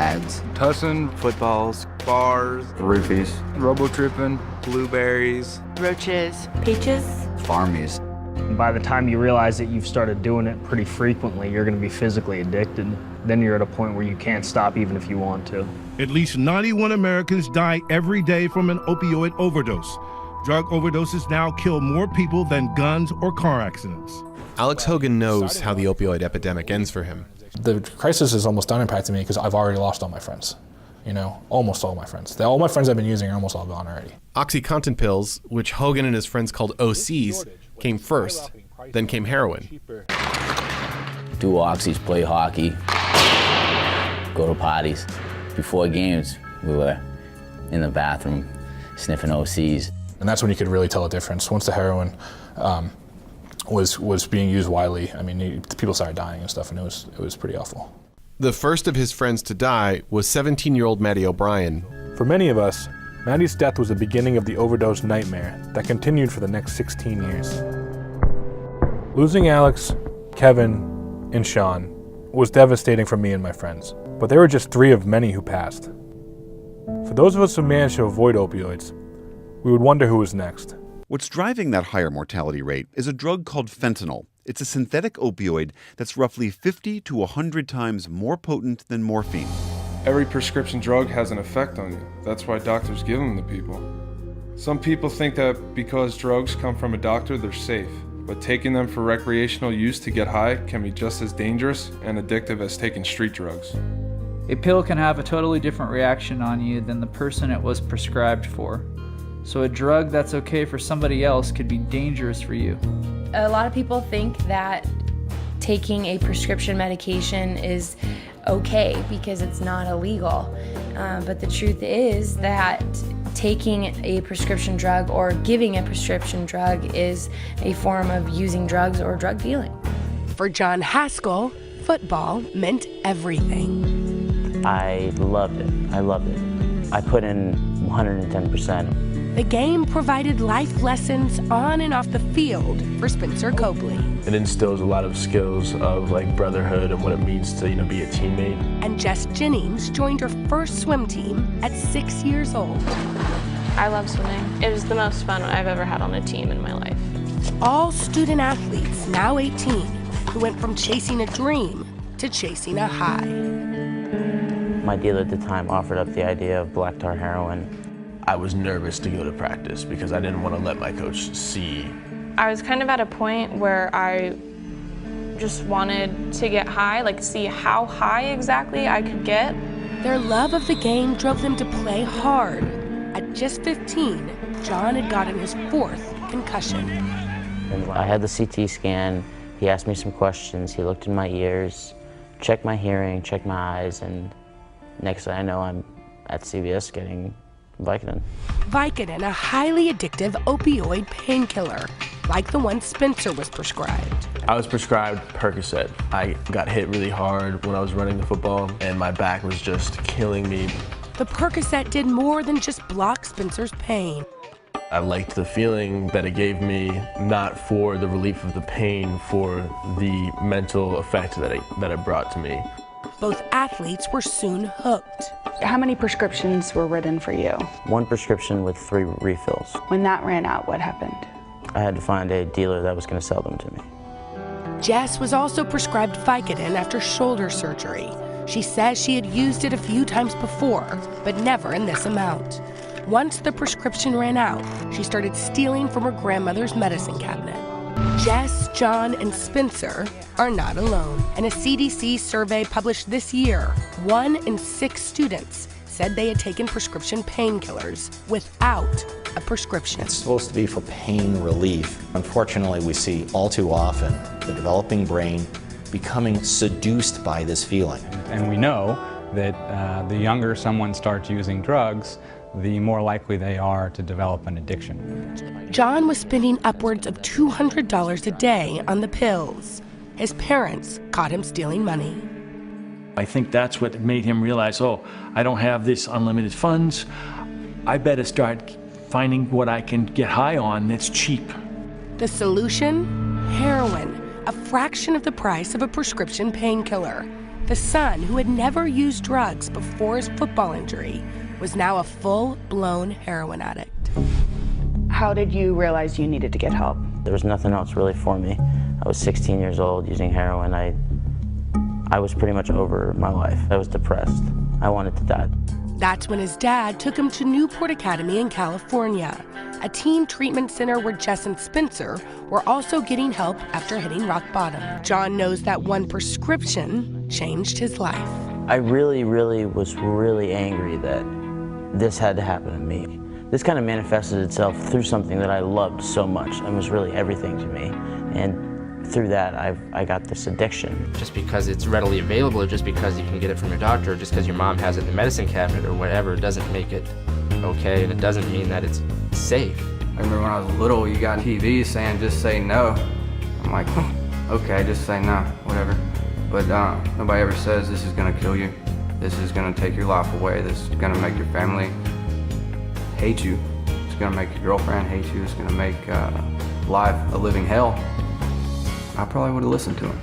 ads, tussin, footballs, bars, roofies, robo-tripping, blueberries, roaches, peaches, farmies. And by the time you realize that you've started doing it pretty frequently, you're going to be physically addicted. Then you're at a point where you can't stop even if you want to. At least 91 Americans die every day from an opioid overdose. Drug overdoses now kill more people than guns or car accidents. Alex Hogan knows how the opioid epidemic ends for him. The crisis is almost done impacting me because I've already lost all my friends. Almost all my friends. All my friends I've been using are almost all gone already. OxyContin pills, which Hogan and his friends called OCs, came first. Then came heroin. Do oxys, play hockey, go to parties. Before games, we were in the bathroom sniffing OCs. And that's when you could really tell a difference. Once the heroin was being used widely, I mean, people started dying and stuff, and it was pretty awful. The first of his friends to die was 17-year-old Maddie O'Brien. For many of us, Maddie's death was the beginning of the overdose nightmare that continued for the next 16 years. Losing Alex, Kevin, and Sean was devastating for me and my friends, but they were just 3 of many who passed. For those of us who managed to avoid opioids, we would wonder who was next. What's driving that higher mortality rate is a drug called fentanyl. It's a synthetic opioid that's roughly 50 to 100 times more potent than morphine. Every prescription drug has an effect on you. That's why doctors give them to people. Some people think that because drugs come from a doctor, they're safe. But taking them for recreational use to get high can be just as dangerous and addictive as taking street drugs. A pill can have a totally different reaction on you than the person it was prescribed for. So a drug that's okay for somebody else could be dangerous for you. A lot of people think that taking a prescription medication is okay because it's not illegal. But the truth is that taking a prescription drug or giving a prescription drug is a form of using drugs or drug dealing. For John Haskell, football meant everything. I loved it. I put in 110%. The game provided life lessons on and off the field for Spencer Copley. It instills a lot of skills of brotherhood and what it means to be a teammate. And Jess Jennings joined her first swim team at 6 years old. I love swimming. It was the most fun I've ever had on a team in my life. All student athletes, now 18, who went from chasing a dream to chasing a high. My dealer at the time offered up the idea of black tar heroin. I was nervous to go to practice because I didn't want to let my coach see. I was kind of at a point where I just wanted to get high, see how high exactly I could get. Their love of the game drove them to play hard. At just 15, John had gotten his 4th concussion. And I had the CT scan. He asked me some questions. He looked in my ears, checked my hearing, checked my eyes, and next thing I know, I'm at CVS getting Vicodin. Vicodin, a highly addictive opioid painkiller, like the one Spencer was prescribed. I was prescribed Percocet. I got hit really hard when I was running the football, and my back was just killing me. The Percocet did more than just block Spencer's pain. I liked the feeling that it gave me, not for the relief of the pain, for the mental effect that it brought to me. Both athletes were soon hooked. How many prescriptions were written for you? 1 prescription with 3 refills. When that ran out, what happened? I had to find a dealer that was going to sell them to me. Jess was also prescribed Vicodin after shoulder surgery. She says she had used it a few times before, but never in this amount. Once the prescription ran out, she started stealing from her grandmother's medicine cabinet. Jess, John, and Spencer are not alone. In a CDC survey published this year, 1 in 6 students said they had taken prescription painkillers without a prescription. It's supposed to be for pain relief. Unfortunately, we see all too often the developing brain becoming seduced by this feeling. And we know that the younger someone starts using drugs, the more likely they are to develop an addiction. John was spending upwards of $200 a day on the pills. His parents caught him stealing money. I think that's what made him realize, oh, I don't have this unlimited funds. I better start finding what I can get high on that's cheap. The solution? Heroin, a fraction of the price of a prescription painkiller. The son, who had never used drugs before his football injury, was now a full-blown heroin addict. How did you realize you needed to get help? There was nothing else really for me. I was 16 years old using heroin. I was pretty much over my life. I was depressed. I wanted to die. That's when his dad took him to Newport Academy in California, a teen treatment center where Jess and Spencer were also getting help after hitting rock bottom. John knows that one prescription changed his life. I really was really angry that this had to happen to me. This kind of manifested itself through something that I loved so much and was really everything to me. And through that, I got this addiction. Just because it's readily available, or just because you can get it from your doctor, or just because your mom has it in the medicine cabinet or whatever, doesn't make it okay, and it doesn't mean that it's safe. I remember when I was little, you got TV saying just say no. I'm like, okay, just say no, whatever. But nobody ever says this is gonna kill you. This is gonna take your life away. This is gonna make your family hate you. It's gonna make your girlfriend hate you. It's gonna make life a living hell. I probably would have listened to him.